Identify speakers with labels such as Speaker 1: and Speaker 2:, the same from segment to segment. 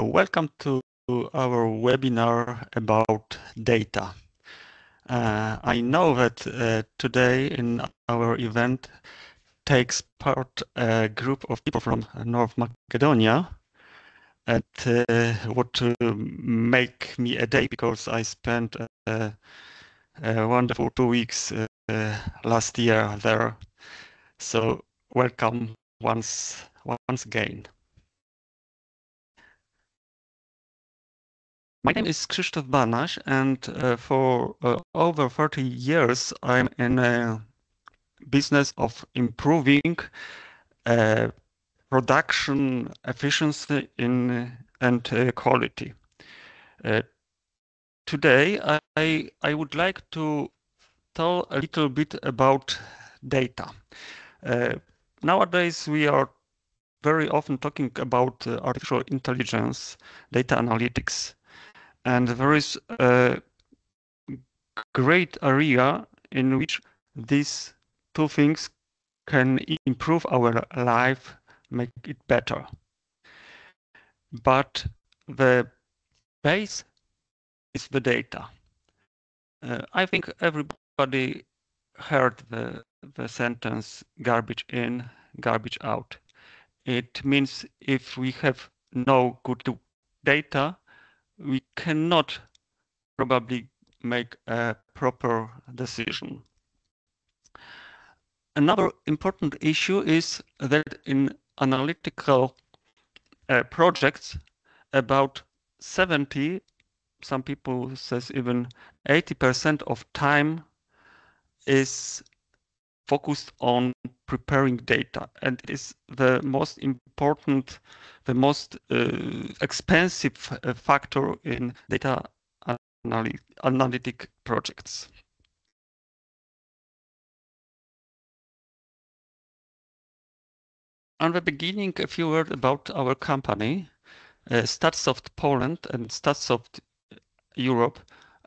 Speaker 1: Welcome to our webinar about data. I know that today in our event takes part a group of people from North Macedonia, and what make me a day because I spent a wonderful 2 weeks last year there. So welcome once again. My name is Krzysztof Banaś, and for over 30 years, I'm in a business of improving production efficiency and quality. Today, I would like to tell a little bit about data. Nowadays, we are very often talking about artificial intelligence, data analytics. And there is a great area in which these two things can improve our life, make it better. But the base is the data. I think everybody heard the sentence garbage in, garbage out. It means if we have no good data, we cannot probably make a proper decision. Another important issue is that in analytical projects, about 70, some people says even 80% of time is focused on preparing data, and it is the most important, the most expensive factor in data analytic projects. On the beginning, a few words about our company, StatSoft Poland and StatSoft Europe.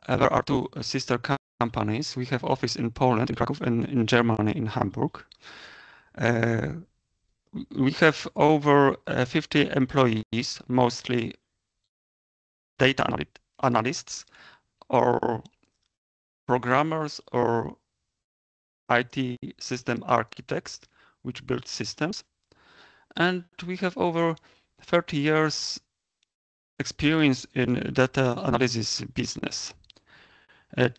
Speaker 1: There are two sister companies. We have office in Poland, in Kraków, and in Germany, in Hamburg. We have over 50 employees, mostly data analysts or programmers or IT system architects, which build systems. And we have over 30 years experience in data analysis business.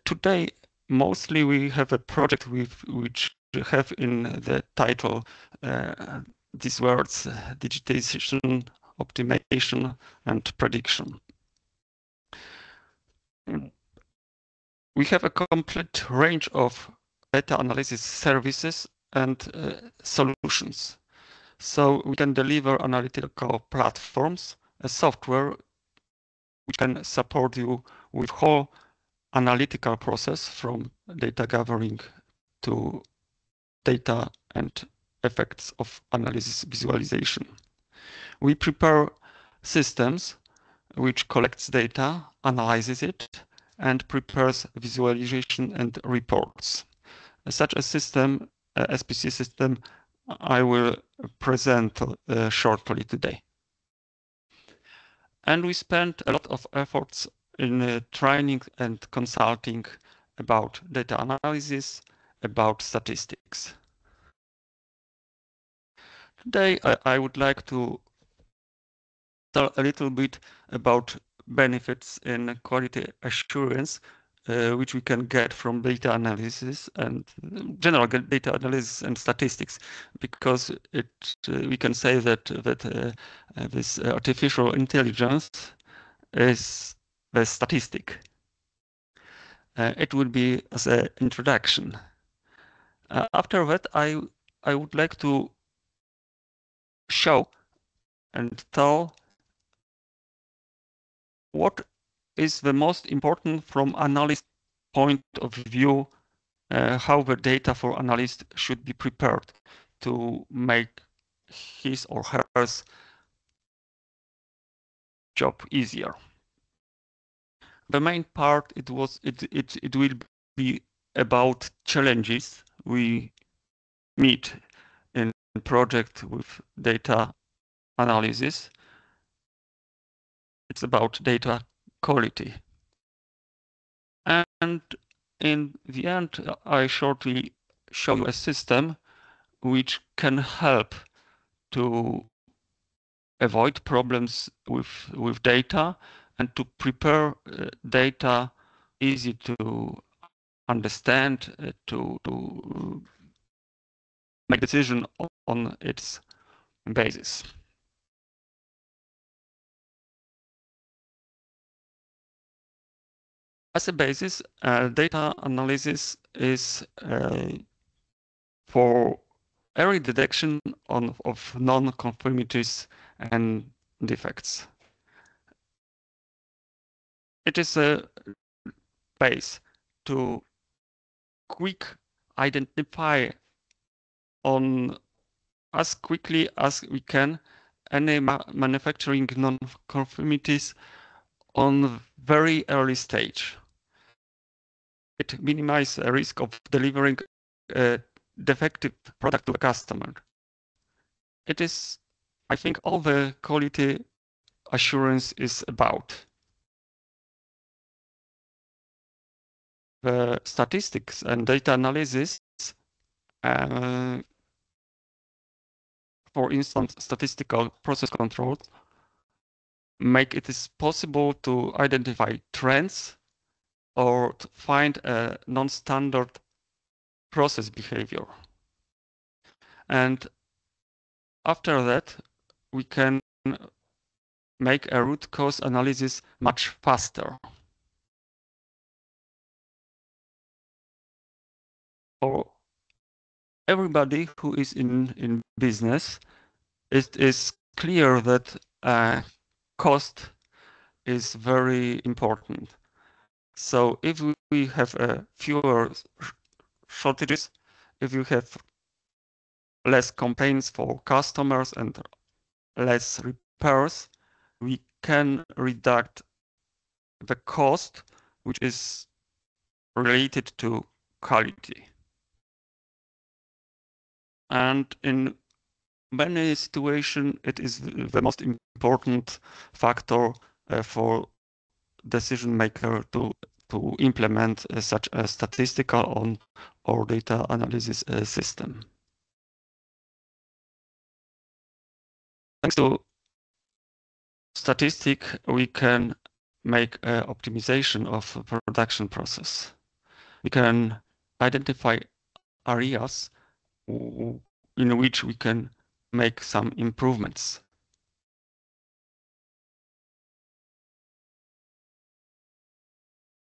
Speaker 1: Today, mostly we have a project which have in the title these words, digitization, optimization, and prediction. We have a complete range of data analysis services and solutions. So we can deliver analytical platforms, a software which can support you with whole analytical process from data gathering to data and effects of analysis visualization. We prepare systems which collects data, analyzes it, and prepares visualization and reports. Such a system, SPC system, I will present shortly today. And we spent a lot of efforts in training and consulting about data analysis, about statistics. Today, I would like to tell a little bit about benefits in quality assurance, which we can get from data analysis and general data analysis and statistics, because we can say that this artificial intelligence is the statistic. It would be as an introduction. After that, I would like to show and tell what is the most important from analyst point of view, how the data for analyst should be prepared to make his or her job easier. The main part it will be about challenges we meet in project with data analysis. it's about data quality. And in the end, I shortly show you a system which can help to avoid problems with data and to prepare data easy to understand, to make decision on its basis. As a basis, data analysis is for early detection of non-conformities and defects. It is a base to quick identify on as quickly as we can any manufacturing non-conformities on very early stage. It minimizes the risk of delivering a defective product to a customer. It is, I think, all the quality assurance is about. The statistics and data analysis, for instance, statistical process control, make it is possible to identify trends or to find a non-standard process behavior. And after that, we can make a root cause analysis much faster. For everybody who is in business, it is clear that cost is very important. So if we have fewer shortages, if you have less complaints for customers and less repairs, we can reduce the cost, which is related to quality. And in many situations, it is the most important factor for decision maker to implement such a statistical or data analysis system. Thanks to statistic, we can make optimization of production process. We can identify areas in which we can make some improvements.